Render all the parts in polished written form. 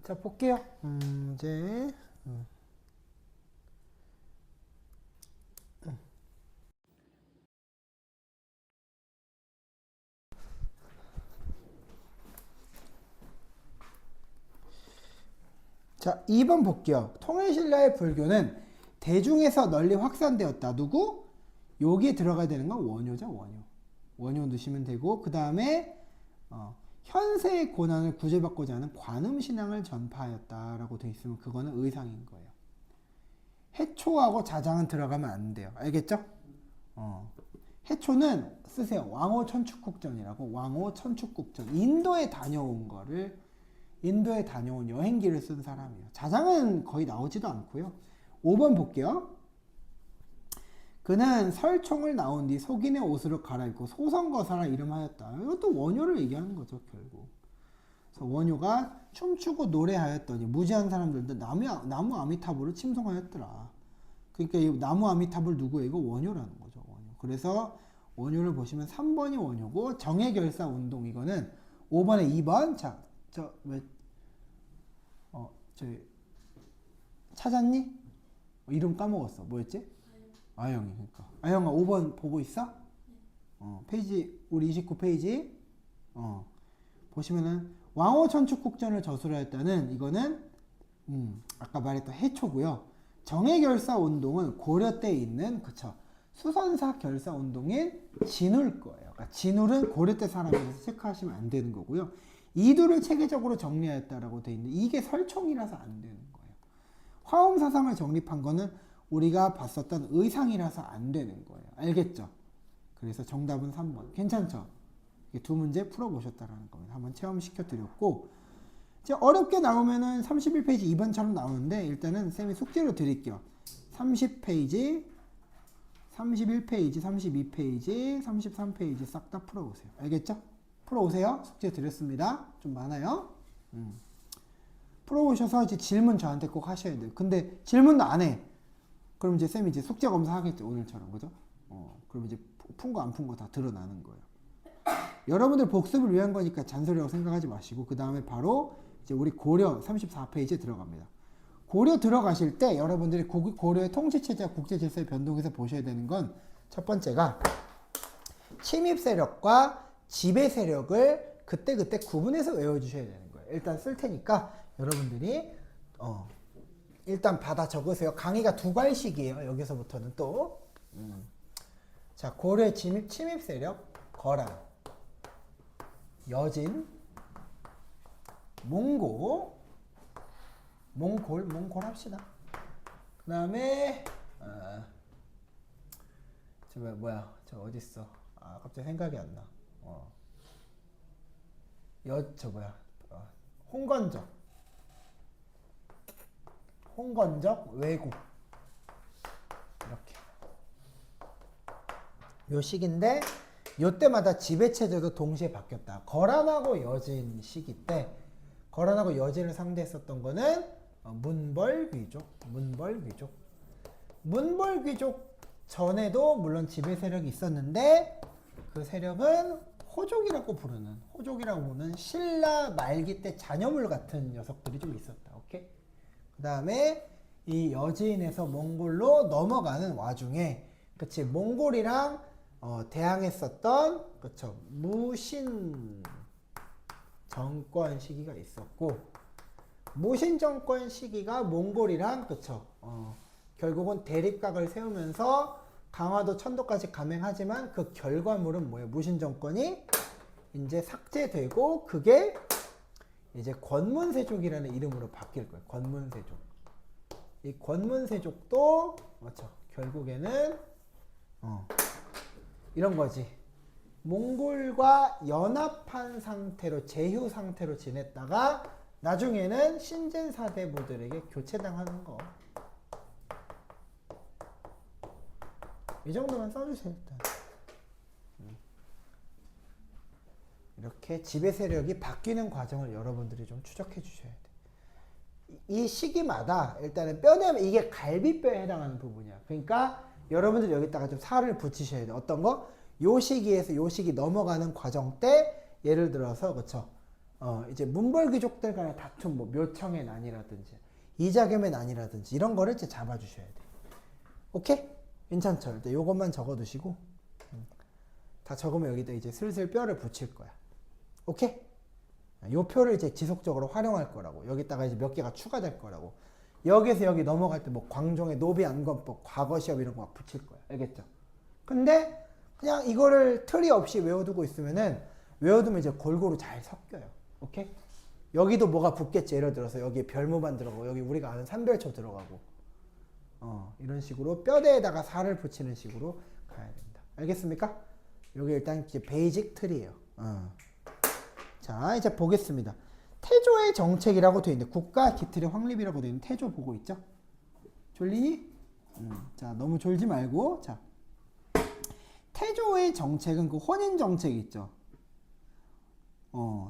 자, 볼게요. 이제 자, 2번 볼게요. 통일신라의 불교는 대중에서 널리 확산되었다. 누구? 여기에 들어가야 되는 건 원효죠, 원효. 원효 넣으시면 되고, 그 다음에 현세의 고난을 구제받고자 하는 관음신앙을 전파하였다라고 돼 있으면 그거는 의상인 거예요. 해초하고 자장은 들어가면 안 돼요. 알겠죠? 해초는 쓰세요. 왕호 천축국전이라고. 왕호 천축국전. 인도에 다녀온 여행기를 쓴 사람이에요. 자장은 거의 나오지도 않고요. 5번 볼게요. 그는 설총을 나온 뒤 속인의 옷으로 갈아입고 소성거사라 이름하였다. 이것도 원효를 얘기하는 거죠, 결국. 그래서 원효가 춤추고 노래하였더니 무지한 사람들도 나무 아미타불을 침송하였더라. 그러니까 이 나무 아미타불 누구예요? 이거 원효라는 거죠, 원효. 그래서 원효를 보시면 3번이 원효고, 정해결사 운동 이거는 5번에 2번. 자, 찾았니? 이름 까먹었어. 뭐였지? 아영이. 그러니까 아영아 5번 보고 있어? 페이지 우리 29페이지 보시면은 왕호천축국전을 저술하였다는 이거는 아까 말했던 해초고요. 정해결사 운동은 고려 때 있는 수선사 결사 운동인 진울 거예요. 그러니까 진울은 고려 때 사람이라서 체크하시면 안 되는 거고요. 이두를 체계적으로 정리하였다라고 돼 있는데 이게 설총이라서 안 되는 거예요. 화엄 사상을 정립한 거는 우리가 봤었던 의상이라서 안 되는 거예요. 알겠죠? 그래서 정답은 3번. 괜찮죠? 두 문제 풀어보셨다라는 겁니다. 한번 체험시켜 드렸고, 이제 어렵게 나오면은 31페이지 2번처럼 나오는데 일단은 쌤이 숙제로 드릴게요. 30페이지, 31페이지, 32페이지, 33페이지 싹 다 풀어보세요. 알겠죠? 풀어오세요. 숙제 드렸습니다. 좀 많아요. 풀어오셔서 이제 질문 저한테 꼭 하셔야 돼요. 근데 질문도 안 해. 그럼 이제 쌤이 이제 숙제 검사하겠죠. 오늘처럼. 그죠? 그럼 이제 푼 거 안 푼 거 다 드러나는 거예요. 여러분들 복습을 위한 거니까 잔소리라고 생각하지 마시고, 그 다음에 바로 이제 우리 고려 34페이지에 들어갑니다. 고려 들어가실 때 여러분들이 고려의 통치체제와 국제질서의 변동에서 보셔야 되는 건 첫 번째가 침입 세력과 지배 세력을 그때그때 구분해서 외워주셔야 되는 거예요. 일단 쓸 테니까 여러분들이 일단 받아 적으세요. 강의가 두 과일씩이에요. 여기서부터는 또 자, 고려의 침입 세력 거란, 여진, 몽골 합시다. 그 다음에 저 어딨어? 갑자기 생각이 안 나. 홍건적 왜국, 이렇게 요 시기인데 요때마다 지배체제도 동시에 바뀌었다. 거란하고 여진 시기 때 거란하고 여진을 상대했었던 거는 문벌귀족 전에도 물론 지배 세력이 있었는데 그 세력은 호족이라고 부르는 신라 말기 때 자녀물 같은 녀석들이 좀 있었다. 오케이? 그 다음에 이 여진에서 몽골로 넘어가는 와중에 몽골이랑 대항했었던 무신 정권 시기가 있었고, 무신 정권 시기가 몽골이랑 결국은 대립각을 세우면서 강화도 천도까지 감행하지만 그 결과물은 뭐예요? 무신 정권이 이제 삭제되고 그게 이제 권문세족이라는 이름으로 바뀔 거예요. 권문세족. 이 권문세족도 결국에는 이런 거지. 몽골과 연합한 상태로 제휴 상태로 지냈다가 나중에는 신젠 사대부들에게 교체당하는 거. 이 정도만 써주세요. 일단 이렇게 지배 세력이 바뀌는 과정을 여러분들이 좀 추적해 주셔야 돼. 이 시기마다 일단은 뼈내면 이게 갈비뼈에 해당하는 부분이야. 그러니까 여러분들 여기다가 좀 살을 붙이셔야 돼. 어떤 거? 요 시기에서 요 시기 넘어가는 과정 때 예를 들어서 이제 문벌귀족들 간의 다툼, 뭐 묘청의 난이라든지 이자겸의 난이라든지 이런 거를 이제 잡아주셔야 돼. 오케이? 괜찮죠? 일단 요것만 적어두시고 다 적으면 여기다 이제 슬슬 뼈를 붙일 거야. 오케이? 요 표를 이제 지속적으로 활용할 거라고. 여기다가 이제 몇 개가 추가될 거라고. 여기서 여기 넘어갈 때 뭐 광종의 노비안건법, 과거시험 이런 거 막 붙일 거야. 알겠죠? 근데 그냥 이거를 틀이 없이 외워두고 있으면은 외워두면 이제 골고루 잘 섞여요. 오케이? 여기도 뭐가 붙겠지. 예를 들어서 여기 별무반 들어가고 여기 우리가 아는 삼별초 들어가고 이런 식으로 뼈대에다가 살을 붙이는 식으로 가야 된다. 알겠습니까? 여기 일단 이제 베이직 틀이에요. 자, 이제 보겠습니다. 태조의 정책이라고 되어 있는데 국가 기틀의 확립이라고 되어 있는 태조 보고 있죠? 졸리니? 자, 너무 졸지 말고. 자, 태조의 정책은 그 혼인 정책이 있죠.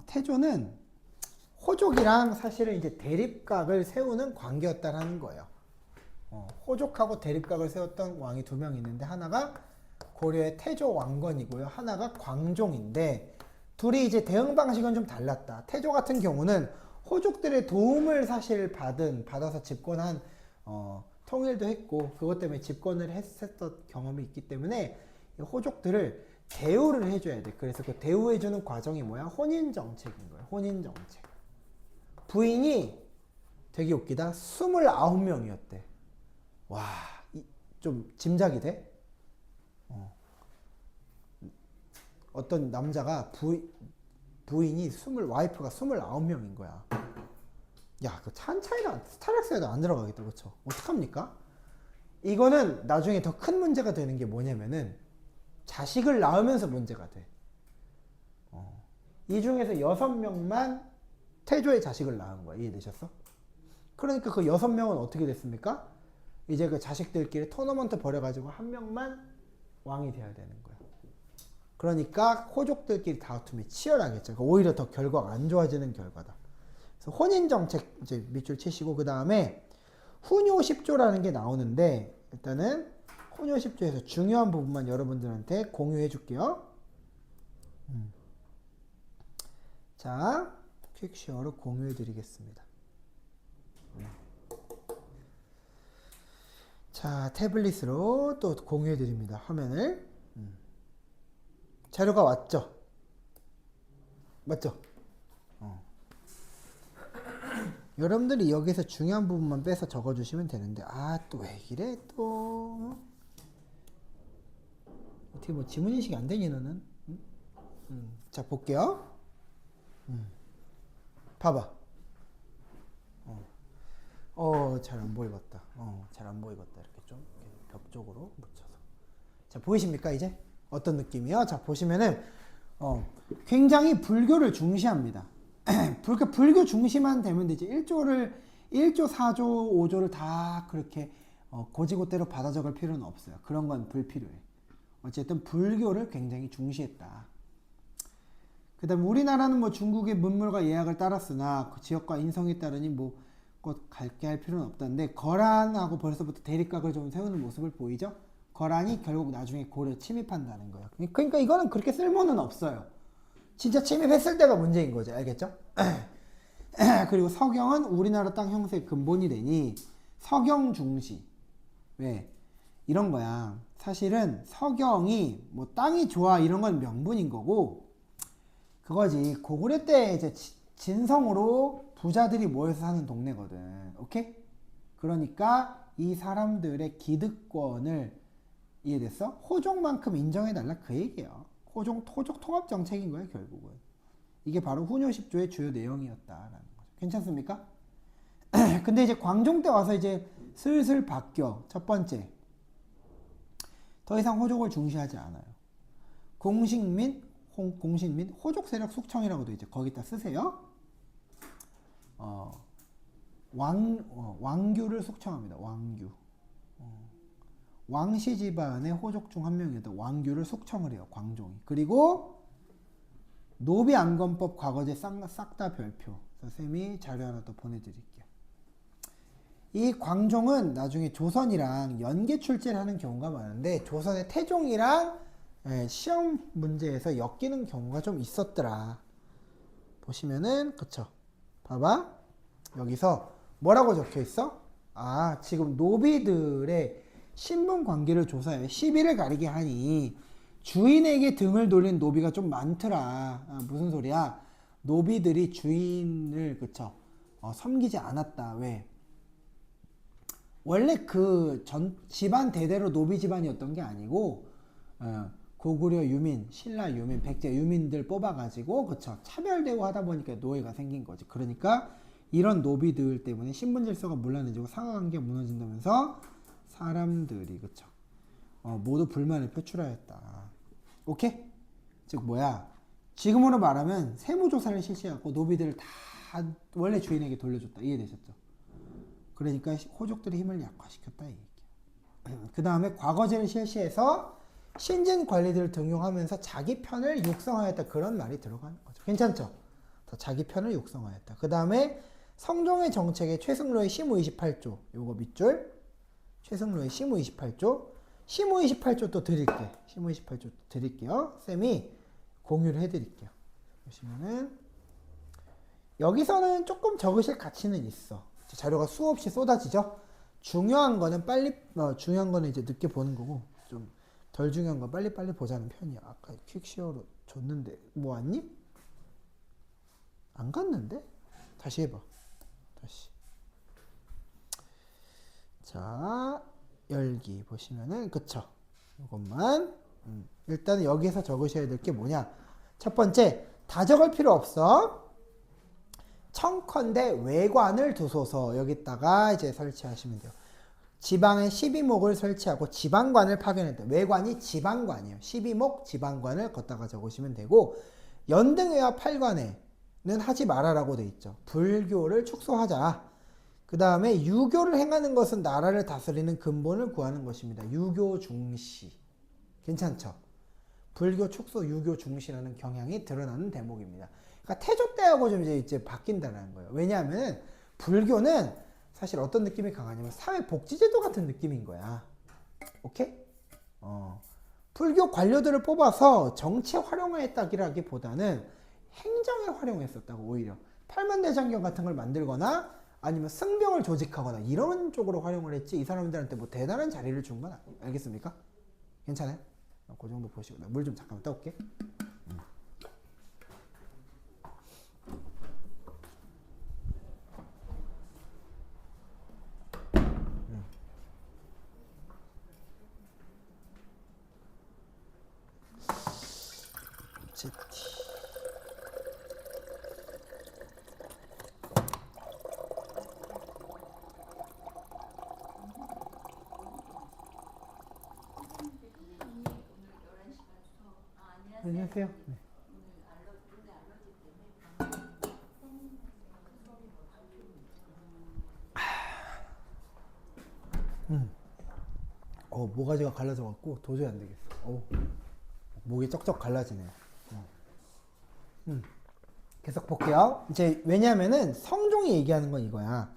태조는 호족이랑 사실은 이제 대립각을 세우는 관계였다라는 거예요. 호족하고 대립각을 세웠던 왕이 두 명 있는데 하나가 고려의 태조 왕건이고요. 하나가 광종인데 둘이 이제 대응 방식은 좀 달랐다. 태조 같은 경우는 호족들의 도움을 사실 받아서 집권한 통일도 했고 그것 때문에 집권을 했었던 경험이 있기 때문에 호족들을 대우를 해줘야 돼. 그래서 그 대우해주는 과정이 뭐야? 혼인정책인 거야. 혼인정책. 부인이 되게 웃기다. 29명이었대. 와, 좀 짐작이 돼? 어떤 남자가 부인이 와이프가 29명인 거야. 야, 그 찬차이나 스타렉스에도 안 들어가겠다. 그쵸? 어떡합니까? 이거는 나중에 더 큰 문제가 되는 게 뭐냐면은 자식을 낳으면서 문제가 돼. 이 중에서 6명만 태조의 자식을 낳은 거야. 이해되셨어? 그러니까 그 6명은 어떻게 됐습니까? 이제 그 자식들끼리 토너먼트 벌여가지고 한 명만 왕이 돼야 되는 거야. 그러니까 호족들끼리 다툼이 치열하겠죠. 그러니까 오히려 더 결과가 안 좋아지는 결과다. 그래서 혼인정책 이제 밑줄 치시고 그 다음에 훈요 10조라는 게 나오는데 일단은 훈요 10조에서 중요한 부분만 여러분들한테 공유해 줄게요. 자, 퀵쉐어로 공유해 드리겠습니다. 자, 태블릿으로 또 공유해 드립니다. 화면을. 자료가 왔죠? 맞죠? 여러분들이 여기서 중요한 부분만 빼서 적어주시면 되는데 또 왜 이래 또 어떻게 뭐 지문인식이 안 되니 너는? 자, 볼게요. 봐봐. 잘 안 보이겠다. 잘 안 보이겠다. 이렇게 좀 벽 쪽으로 붙여서. 자, 보이십니까 이제? 어떤 느낌이요? 자, 보시면은 굉장히 불교를 중시합니다. 불교 중시만 되면 이제 1조, 4조, 5조를 다 그렇게 고지고대로 받아 적을 필요는 없어요. 그런 건 불필요해. 어쨌든 불교를 굉장히 중시했다. 그 다음 우리나라는 뭐 중국의 문물과 예약을 따랐으나 그 지역과 인성에 따르니 뭐 꼭 갈게 할 필요는 없다는데 거란하고 벌써부터 대립각을 좀 세우는 모습을 보이죠? 거란이 결국 나중에 고려 침입한다는 거예요. 그러니까 이거는 그렇게 쓸모는 없어요. 진짜 침입했을 때가 문제인 거죠. 알겠죠? 그리고 서경은 우리나라 땅 형세의 근본이 되니 서경 중시. 왜? 이런 거야. 사실은 서경이 뭐 땅이 좋아 이런 건 명분인 거고 그거지. 고구려 때 이제 진성으로 부자들이 모여서 사는 동네거든. 오케이? 그러니까 이 사람들의 기득권을 이해됐어? 호족만큼 인정해달라 그 얘기예요. 호족 통합 정책인 거예요 결국은. 이게 바로 훈요 10조의 주요 내용이었다라는 거죠. 괜찮습니까? 근데 이제 광종 때 와서 이제 슬슬 바뀌어. 첫 번째, 더 이상 호족을 중시하지 않아요. 공식 및 호족 세력 숙청이라고도 이제 거기다 쓰세요. 왕규를 숙청합니다. 왕규. 왕씨 집안의 호족 중 한 명이었다. 왕규를 숙청을 해요. 광종이. 그리고 노비안건법 과거제 싹 다 별표. 선생님이 자료 하나 더 보내드릴게요. 이 광종은 나중에 조선이랑 연계 출제를 하는 경우가 많은데 조선의 태종이랑 시험 문제에서 엮이는 경우가 좀 있었더라. 보시면은 그쵸? 봐봐. 여기서 뭐라고 적혀 있어? 아, 지금 노비들의 신분 관계를 조사해 시비를 가리게 하니 주인에게 등을 돌린 노비가 좀 많더라. 아, 무슨 소리야? 노비들이 주인을 그쵸? 섬기지 않았다. 왜? 원래 그 전 집안 대대로 노비 집안이었던 게 아니고 고구려 유민, 신라 유민, 백제 유민들 뽑아가지고 그쵸? 차별되고 하다 보니까 노예가 생긴 거지. 그러니까 이런 노비들 때문에 신분 질서가 문란해지고 상하관계가 무너진다면서 사람들이 그쵸? 모두 불만을 표출하였다. 오케이? 즉 뭐야? 지금으로 말하면 세무조사를 실시하고 노비들을 다 원래 주인에게 돌려줬다. 이해되셨죠? 그러니까 호족들의 힘을 약화시켰다. 이 얘기야. 그 다음에 과거제를 실시해서 신진 관리들을 등용하면서 자기 편을 육성하였다. 그런 말이 들어가는 거죠. 괜찮죠? 자기 편을 육성하였다. 그 다음에 성종의 정책에 최승로의 시무 28조 요거 밑줄 최승로의 시무 28조 시무 28조 또 드릴게. 시무 28조 드릴게요. 쌤이 공유를 해드릴게요. 보시면은 여기서는 조금 적으실 가치는 있어. 자료가 수없이 쏟아지죠. 중요한 거는 중요한 거는 이제 늦게 보는 거고 좀 덜 중요한 건 빨리빨리 보자는 편이야. 아까 퀵시어로 줬는데 뭐 왔니? 안 갔는데? 다시 해봐. 다시. 자, 열기 보시면은 그쵸. 이것만 일단 여기서 적으셔야 될 게 뭐냐. 첫 번째, 다 적을 필요 없어. 청컨대 외관을 두소서. 여기다가 이제 설치하시면 돼요. 지방에 12목을 설치하고 지방관을 파견했다. 외관이 지방관이에요. 12목 지방관을 걷다가 적으시면 되고, 연등회와 팔관에는 하지 말아라고 돼 있죠. 불교를 축소하자. 그 다음에 유교를 행하는 것은 나라를 다스리는 근본을 구하는 것입니다. 유교 중시. 괜찮죠? 불교 축소, 유교 중시라는 경향이 드러나는 대목입니다. 그러니까 태조 때하고 좀 이제 바뀐다는 거예요. 왜냐하면 불교는 사실 어떤 느낌이 강하냐면 사회복지제도 같은 느낌인 거야. 오케이? 불교 관료들을 뽑아서 정치에 활용했다기보다는 행정에 활용했었다고. 오히려 팔만대장경 같은 걸 만들거나 아니면 승병을 조직하거나 이런 쪽으로 활용을 했지, 이 사람들한테 뭐 대단한 자리를 준 건 아니에요. 알겠습니까? 괜찮아요? 그 정도 보시고 물 좀 잠깐만 떠올게. 안녕하세요. 네. 모가지가 갈라져 갖고 도저히 안 되겠어. 목이 쩍쩍 갈라지네요. 계속 볼게요. 이제 왜냐면은 성종이 얘기하는 건 이거야.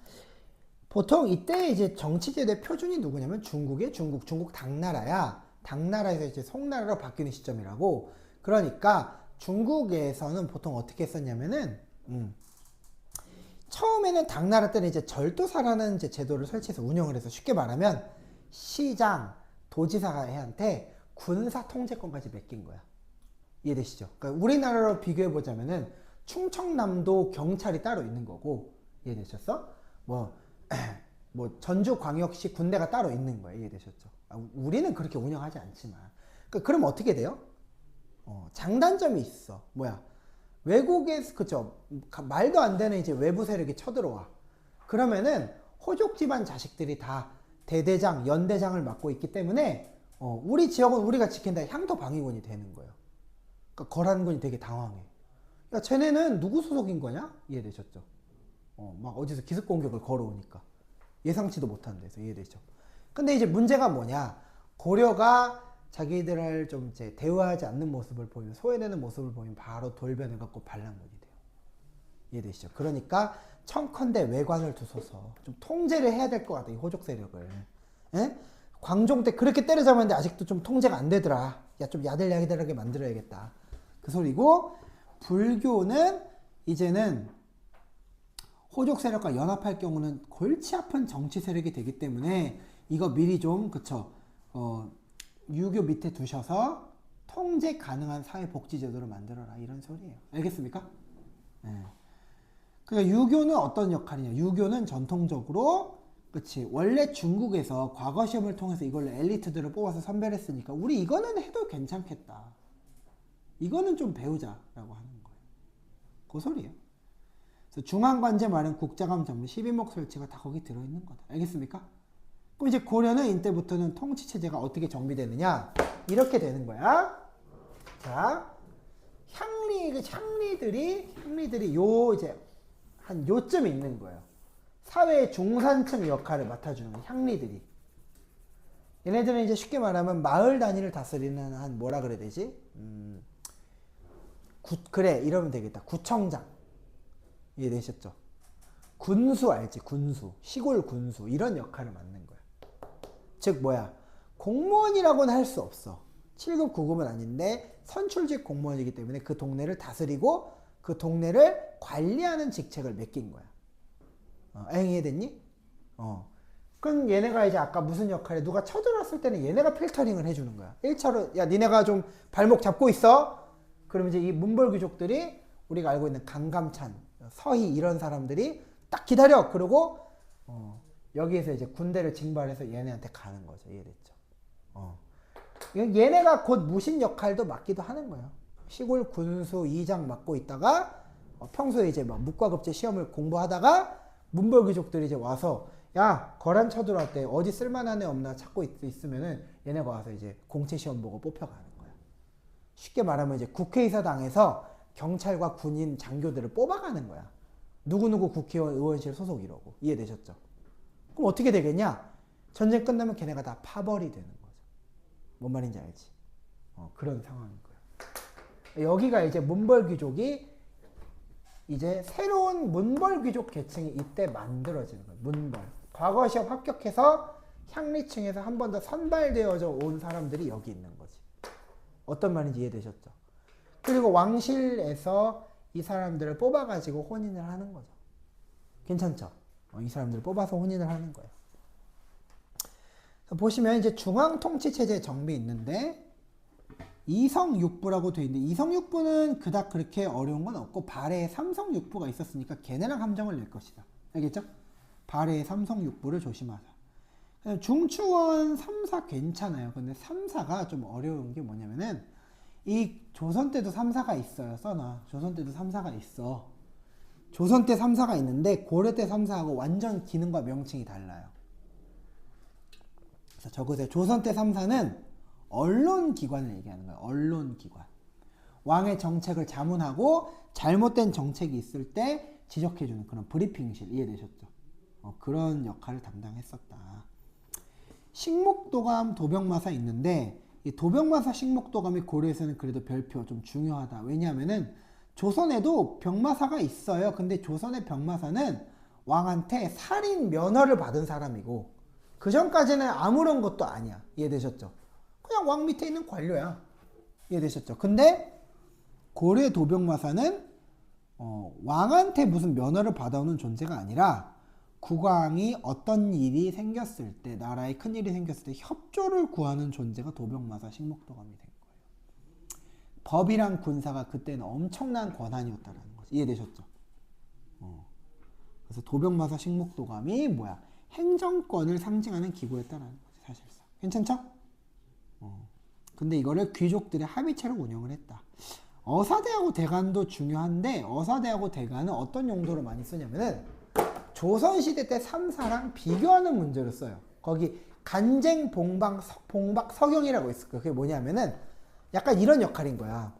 보통 이때 이제 정치제도의 표준이 누구냐면 중국 당나라야. 당나라에서 이제 송나라로 바뀌는 시점이라고. 그러니까 중국에서는 보통 어떻게 했었냐면은 처음에는 당나라 때는 이제 절도사라는 이제 제도를 설치해서 운영을 해서, 쉽게 말하면 시장, 도지사한테 군사 통제권까지 맡긴 거야. 이해되시죠? 그러니까 우리나라로 비교해 보자면은 충청남도 경찰이 따로 있는 거고, 이해되셨어? 뭐 전주광역시 군대가 따로 있는 거야. 이해되셨죠? 우리는 그렇게 운영하지 않지만. 그러니까 그럼 어떻게 돼요? 장단점이 있어. 뭐야? 외국에서, 그쵸? 말도 안 되는 이제 외부 세력이 쳐들어와. 그러면은 호족 집안 자식들이 다 대대장, 연대장을 맡고 있기 때문에 우리 지역은 우리가 지킨다. 향토 방위군이 되는 거예요. 그러니까 거란군이 되게 당황해. 야, 쟤네는 누구 소속인 거냐? 이해되셨죠? 막 어디서 기습 공격을 걸어오니까 예상치도 못한 데서. 이해되죠? 근데 이제 문제가 뭐냐? 고려가 자기들을 좀 이제 대우하지 않는 모습을 보이면, 소외되는 모습을 보이면 바로 돌변해 갖고 반란군이 돼요. 이해되시죠? 그러니까 청컨대 외관을 두소서. 좀 통제를 해야 될 것 같아, 이 호족 세력을. 에? 광종 때 그렇게 때려잡았는데 아직도 좀 통제가 안 되더라. 야, 좀 야들야들하게 만들어야겠다. 그 소리고, 불교는 이제는 호족 세력과 연합할 경우는 골치 아픈 정치 세력이 되기 때문에 이거 미리 좀 그쵸 유교 밑에 두셔서 통제 가능한 사회복지제도를 만들어라 이런 소리예요. 알겠습니까? 네. 그러니까 유교는 어떤 역할이냐? 유교는 전통적으로 그치 원래 중국에서 과거 시험을 통해서 이걸로 엘리트들을 뽑아서 선별했으니까 우리 이거는 해도 괜찮겠다. 이거는 좀 배우자라고 하는 거예요. 그 소리예요. 그래서 중앙관제 마련, 국자감 정비, 12목 설치가 다 거기 들어있는 거다. 알겠습니까? 그럼 이제 고려는 이때부터는 통치체제가 어떻게 정비되느냐? 이렇게 되는 거야. 자, 향리들이 요 이제 한 요쯤 있는 거예요. 사회의 중산층 역할을 맡아주는 거예요. 향리들이. 얘네들은 이제 쉽게 말하면 마을 단위를 다스리는 한 뭐라 그래야 되지? 그래 이러면 되겠다. 구청장. 이해되셨죠? 군수 알지? 군수. 시골 군수. 이런 역할을 맡는 거야. 즉 뭐야? 공무원이라고는 할 수 없어. 7급 9급은 아닌데 선출직 공무원이기 때문에 그 동네를 다스리고 그 동네를 관리하는 직책을 맡긴 거야. 이해됐니? 그럼 얘네가 이제 아까 무슨 역할에 누가 쳐들어왔을 때는 얘네가 필터링을 해주는 거야. 1차로 야 니네가 좀 발목 잡고 있어. 그럼 이제 이 문벌귀족들이 우리가 알고 있는 강감찬, 서희 이런 사람들이 딱 기다려. 그러고 여기에서 이제 군대를 징발해서 얘네한테 가는 거죠. 이해됐죠? 얘네가 곧 무신 역할도 맡기도 하는 거예요. 시골 군수 이장 맡고 있다가 평소에 이제 막 묵과급제 시험을 공부하다가 문벌귀족들이 이제 와서 야 거란 쳐들어왔대 어디 쓸만한 애 없나 찾고 있으면은 얘네가 와서 이제 공채 시험 보고 뽑혀가는 거야. 쉽게 말하면 이제 국회의사당에서 경찰과 군인 장교들을 뽑아가는 거야. 누구누구 국회의원 의원실 소속 이러고. 이해되셨죠? 그럼 어떻게 되겠냐? 전쟁 끝나면 걔네가 다 파벌이 되는 거죠. 뭔 말인지 알지? 그런 상황인 거예요. 여기가 이제 문벌귀족이 이제 새로운 문벌귀족 계층이 이때 만들어지는 거예요. 문벌. 과거 시험 합격해서 향리층에서 한 번 더 선발되어져 온 사람들이 여기 있는 거지. 어떤 말인지 이해되셨죠? 그리고 왕실에서 이 사람들을 뽑아가지고 혼인을 하는 거죠. 괜찮죠? 이 사람들을 뽑아서 혼인을 하는 거예요. 보시면 이제 중앙통치체제 정비 있는데 이성육부라고 돼 있는데 이성육부는 그닥 그렇게 어려운 건 없고 발해에 삼성육부가 있었으니까 걔네랑 함정을 낼 것이다. 알겠죠? 발해에 삼성육부를 조심하자. 중추원 3사 괜찮아요. 근데 3사가 좀 어려운 게 뭐냐면은 이 조선 때도 3사가 있어요. 써놔. 조선 때도 3사가 있어. 조선 때 3사가 있는데 고려 때 3사하고 완전 기능과 명칭이 달라요. 그래서 적으세요. 조선 때 3사는 언론기관을 얘기하는 거예요. 언론기관. 왕의 정책을 자문하고 잘못된 정책이 있을 때 지적해주는 그런 브리핑실. 이해되셨죠? 그런 역할을 담당했었다. 식목도감, 도병마사 있는데 이 도병마사, 식목도감이 고려에서는 그래도 별표 좀 중요하다. 왜냐하면은 조선에도 병마사가 있어요. 근데 조선의 병마사는 왕한테 살인 면허를 받은 사람이고 그 전까지는 아무런 것도 아니야. 이해되셨죠? 그냥 왕 밑에 있는 관료야. 이해되셨죠? 근데 고려 도병마사는 왕한테 무슨 면허를 받아오는 존재가 아니라 국왕이 어떤 일이 생겼을 때 나라에 큰일이 생겼을 때 협조를 구하는 존재가 도병마사 식목도감이 된 거예요. 법이랑 군사가 그때는 엄청난 권한이었다라는 거죠. 이해되셨죠? 그래서 도병마사 식목도감이 뭐야? 행정권을 상징하는 기구였다라는 거지 사실상. 괜찮죠? 근데 이거를 귀족들의 합의체로 운영을 했다. 어사대하고 대간도 중요한데 어사대하고 대간은 어떤 용도로 많이 쓰냐면은 조선시대 때 3사랑 비교하는 문제로 써요. 거기 간쟁 봉박 서경이라고 있을 거예요. 그게 뭐냐면은 약간 이런 역할인 거야.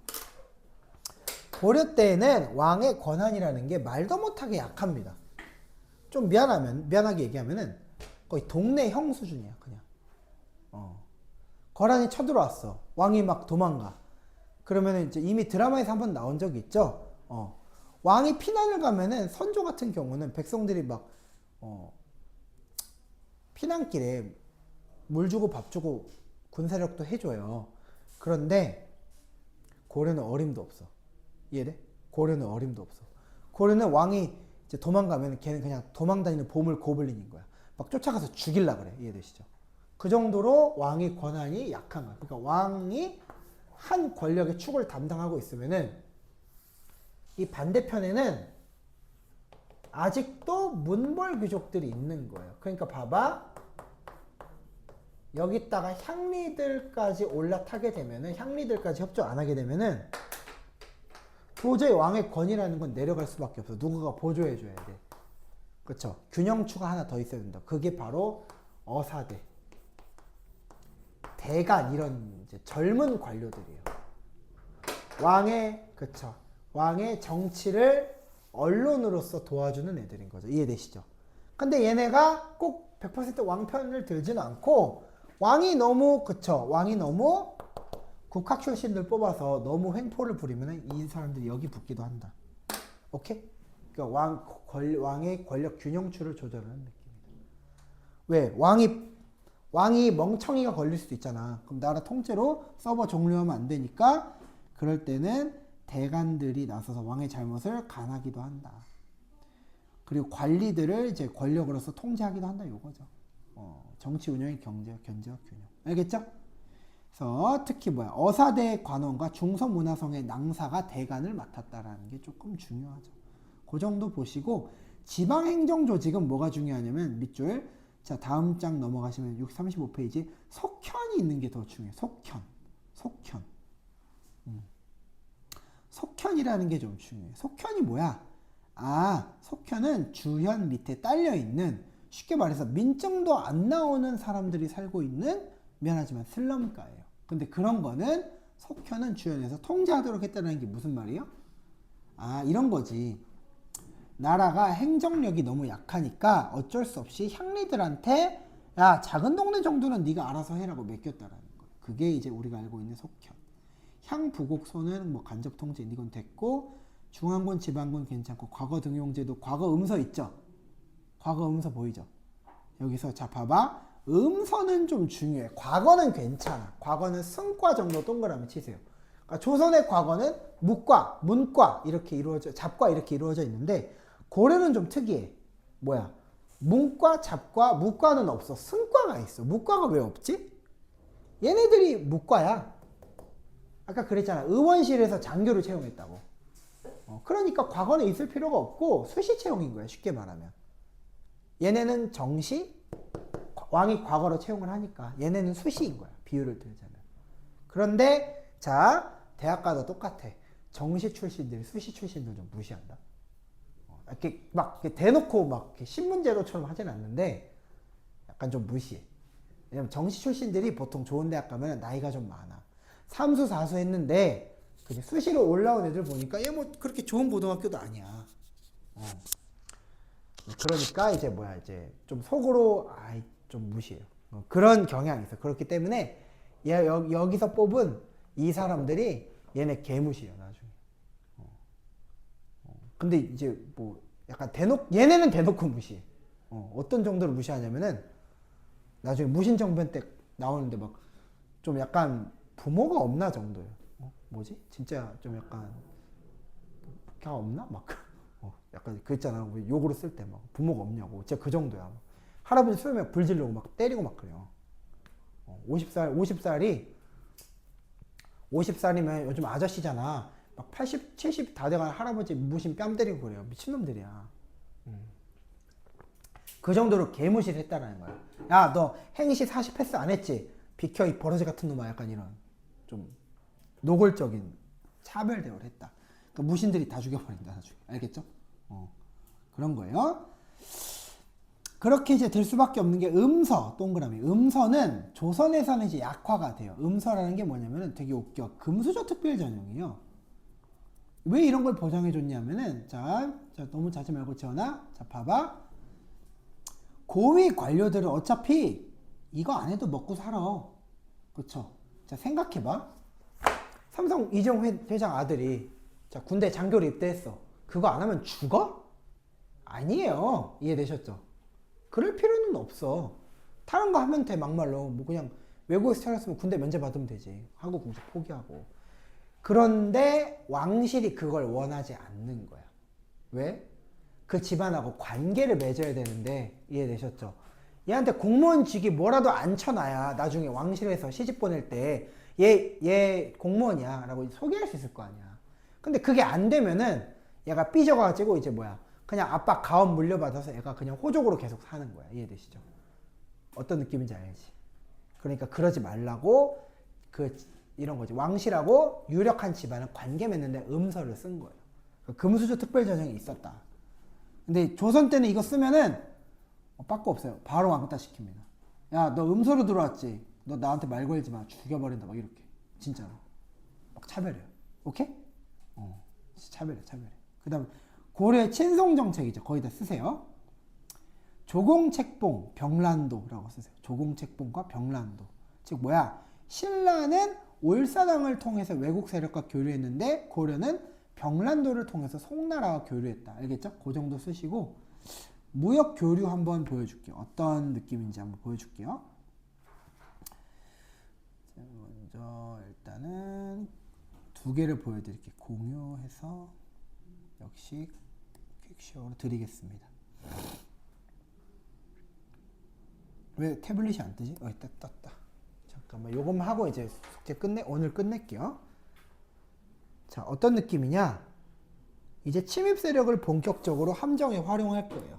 고려 때는 왕의 권한이라는 게 말도 못하게 약합니다. 좀 미안하게 얘기하면은 거의 동네 형 수준이야 그냥. 거란이 쳐들어왔어. 왕이 막 도망가. 그러면은 이제 이미 드라마에서 한번 나온 적이 있죠. 왕이 피난을 가면은 선조 같은 경우는 백성들이 막 피난길에 물 주고 밥 주고 군사력도 해줘요. 그런데 고려는 어림도 없어. 이해돼? 고려는 어림도 없어. 고려는 왕이 이제 도망가면 걔는 그냥 도망다니는 보물 고블린인 거야. 막 쫓아가서 죽일라 그래. 이해되시죠? 그 정도로 왕의 권한이 약한 거야. 그러니까 왕이 한 권력의 축을 담당하고 있으면은 이 반대편에는 아직도 문벌 귀족들이 있는 거예요. 그러니까 봐봐. 여기다가 향리들까지 올라타게 되면은, 향리들까지 협조 안 하게 되면은 도저히 왕의 권위라는 건 내려갈 수밖에 없어. 누군가 보조해 줘야 돼. 그렇죠? 균형추가 하나 더 있어야 된다. 그게 바로 어사대, 대간, 이런 이제 젊은 관료들이에요. 왕의, 그쵸, 왕의 정치를 언론으로서 도와주는 애들인 거죠. 이해되시죠? 근데 얘네가 꼭 100% 왕편을 들지는 않고, 왕이 너무, 그쵸, 왕이 너무 국학 출신들 뽑아서 너무 횡포를 부리면 이 사람들이 여기 붙기도 한다. 오케이? 그러니까 왕의 권력 균형추를 조절하는 느낌이다. 왜? 왕이 멍청이가 걸릴 수도 있잖아. 그럼 나라 통째로 서버 종료하면 안 되니까, 그럴 때는 대관들이 나서서 왕의 잘못을 간하기도 한다. 그리고 관리들을 이제 권력으로서 통제하기도 한다, 요거죠. 정치 운영의 견제와 균형. 알겠죠? 그래서 특히 어사대 관원과 중서문화성의 낭사가 대관을 맡았다라는 게 조금 중요하죠. 그 정도 보시고, 지방행정조직은 뭐가 중요하냐면, 밑줄, 자, 다음 장 넘어가시면 35페이지 속현이 있는 게 더 중요해요. 속현. 속현이라는 게 좀 중요해요. 속현이 뭐야? 속현은 주현 밑에 딸려있는, 쉽게 말해서 민증도 안 나오는 사람들이 살고 있는, 미안하지만 슬럼가예요. 근데 그런 거는 속현은 주현에서 통제하도록 했다는 게 무슨 말이에요? 이런 거지. 나라가 행정력이 너무 약하니까 어쩔 수 없이 향리들한테, 야, 작은 동네 정도는 네가 알아서 해라고 맡겼다라는 거예요. 그게 이제 우리가 알고 있는 속현. 향부곡소는 뭐 간접 통제, 이건 됐고, 중앙군 지방군 괜찮고, 과거 등용제도, 과거 음서 있죠? 과거 음서 보이죠? 여기서 자 봐봐. 음서는 좀 중요해. 과거는 괜찮아. 과거는 승과 정도 동그라미 치세요. 그러니까 조선의 과거는 묵과, 문과 이렇게 이루어져, 잡과 이렇게 이루어져 있는데, 고려는 좀 특이해. 뭐야? 문과, 잡과, 무과는 없어. 승과가 있어. 무과가 왜 없지? 얘네들이 무과야. 아까 그랬잖아. 의원실에서 장교를 채용했다고. 그러니까 과거는 있을 필요가 없고 수시 채용인 거야. 쉽게 말하면. 얘네는 정시, 왕이 과거로 채용을 하니까 얘네는 수시인 거야. 비율을 들자면. 그런데 자, 대학가도 똑같아. 정시 출신들, 수시 출신들 좀 무시한다. 이렇게 막 이렇게 대놓고 막 이렇게 신문제도처럼 하진 않는데 약간 좀 무시해. 왜냐면 정시 출신들이 보통 좋은 대학 가면 나이가 좀 많아. 삼수, 사수 했는데 수시로 올라온 애들 보니까 얘 뭐 그렇게 좋은 고등학교도 아니야. 그러니까 이제 좀 속으로 좀 무시해요. 그런 경향이 있어. 그렇기 때문에 여기서 뽑은 이 사람들이 얘네 개무시해요, 나중에. 근데 이제 뭐 약간 얘네는 대놓고 무시해. 어떤 정도로 무시하냐면은 나중에 무신정변 때 나오는데 막 좀 약간 부모가 없나 정도예요. 뭐지? 진짜 좀 약간 그냥 없나? 막 약간 그 있잖아. 욕으로 쓸 때 막 부모가 없냐고. 진짜 그 정도야. 할아버지 수염에 불 지르고 막 때리고 막 그래요. 50살이면 요즘 아저씨잖아. 막 80, 70 다 돼가는 할아버지 무신 뺨 때리고 그래요. 미친놈들이야. 그 정도로 개무시를 했다는 거야. 야, 너 행시 40 패스 안 했지? 비켜, 이 버러지 같은 놈아. 약간 이런 좀 노골적인 차별 대우를 했다. 그러니까 무신들이 다 죽여버린다, 나중에. 알겠죠? 그런 거예요. 그렇게 이제 될 수밖에 없는 게 음서, 동그라미. 음서는 조선에서는 이제 약화가 돼요. 음서라는 게 뭐냐면은 되게 웃겨. 금수저 특별 전형이에요. 왜 이런 걸 보장해 줬냐면은, 자, 너무 자지 말고 지어놔. 자, 봐봐. 고위 관료들은 어차피 이거 안 해도 먹고 살아. 그쵸? 자, 생각해봐. 삼성 이재용 회장 아들이 자, 군대 장교로 입대했어. 그거 안 하면 죽어? 아니에요. 이해되셨죠? 그럴 필요는 없어. 다른 거 하면 돼, 막말로. 뭐 그냥 외국에서 태어났으면 군대 면제 받으면 되지. 한국 공식 포기하고. 그런데 왕실이 그걸 원하지 않는 거야. 왜? 그 집안하고 관계를 맺어야 되는데 이해되셨죠? 얘한테 공무원직이 뭐라도 안 쳐놔야 나중에 왕실에서 시집 보낼 때 얘 공무원이야 라고 소개할 수 있을 거 아니야. 근데 그게 안 되면은 얘가 삐져가지고 이제 뭐야, 그냥 아빠 가업 물려받아서 얘가 그냥 호족으로 계속 사는 거야. 이해되시죠? 어떤 느낌인지 알지? 그러니까 그러지 말라고 이런 거지. 왕실하고 유력한 집안은 관계 맺는데 음서를 쓴 거예요. 금수저 특별전형이 있었다. 근데 조선 때는 이거 쓰면은 빠꾸 없어요. 바로 왕따 시킵니다. 야, 너 음서로 들어왔지? 너 나한테 말 걸지 마. 죽여버린다. 막 이렇게. 진짜로. 막 차별해요. 오케이? 차별해. 그 다음 고려의 친송정책이죠. 거기다 쓰세요. 조공책봉, 병란도라고 쓰세요. 조공책봉과 병란도. 즉 뭐야? 신라는 올사당을 통해서 외국 세력과 교류했는데 고려는 병란도를 통해서 송나라와 교류했다. 알겠죠? 그 정도 쓰시고 무역 교류 한번 보여줄게요. 어떤 느낌인지 한번 보여줄게요. 자, 먼저 일단은 두 개를 보여드릴게요. 공유해서 역시 퀵쇼로 드리겠습니다. 왜 태블릿이 안 뜨지? 떴다. 잠깐만, 요것만 하고 이제 숙제 오늘 끝낼게요. 자, 어떤 느낌이냐? 이제 침입 세력을 본격적으로 함정에 활용할 거예요.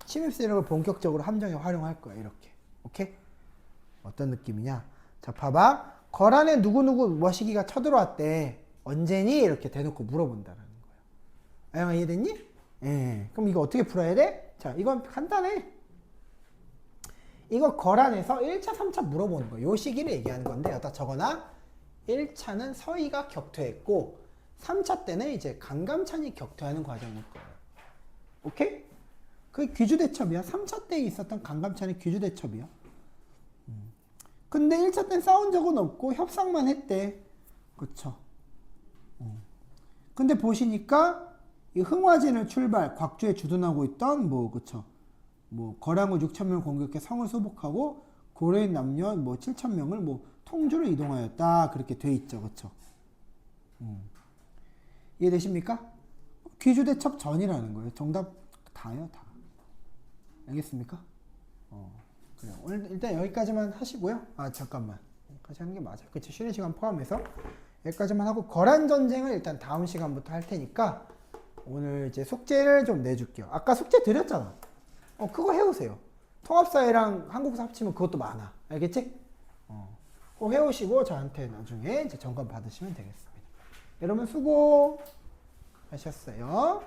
침입 세력을 본격적으로 함정에 활용할 거예요. 이렇게. 오케이? 어떤 느낌이냐? 자, 봐봐. 거란에 누구누구 머시기가 쳐들어왔대. 언제니? 이렇게 대놓고 물어본다라는 거예요. 아영아, 이해됐니? 예. 그럼 이거 어떻게 풀어야 돼? 자, 이건 간단해. 이거 거란에서 1차, 3차 물어보는 거예요. 요 시기를 얘기하는 건데, 여기다 적어놔. 1차는 서희가 격퇴했고, 3차 때는 이제 강감찬이 격퇴하는 과정일 거예요. 오케이? 그게 귀주대첩이야. 3차 때 있었던 강감찬이 귀주대첩이야. 근데 1차 때는 싸운 적은 없고 협상만 했대. 그쵸? 근데 보시니까 이 흥화진을 출발, 곽주에 주둔하고 있던 그쵸? 거량을 6,000명을 공격해 성을 수복하고 고려인 남녀 7,000명을 통주로 이동하였다. 그렇게 돼 있죠. 그쵸? 이해되십니까? 귀주대첩 전이라는 거예요. 정답 다예요, 다. 알겠습니까? 그래요. 오늘 일단 여기까지만 하시고요. 아, 잠깐만. 여기까지 하는 게 맞아요. 그쵸? 쉬는 시간 포함해서 여기까지만 하고 거란 전쟁을 일단 다음 시간부터 할 테니까 오늘 이제 숙제를 좀 내줄게요. 아까 숙제 드렸잖아. 그거 해오세요. 통합사회랑 한국사 합치면 그것도 많아. 알겠지? 그거 해오시고 저한테 나중에 이제 점검 받으시면 되겠습니다. 여러분 수고 하셨어요.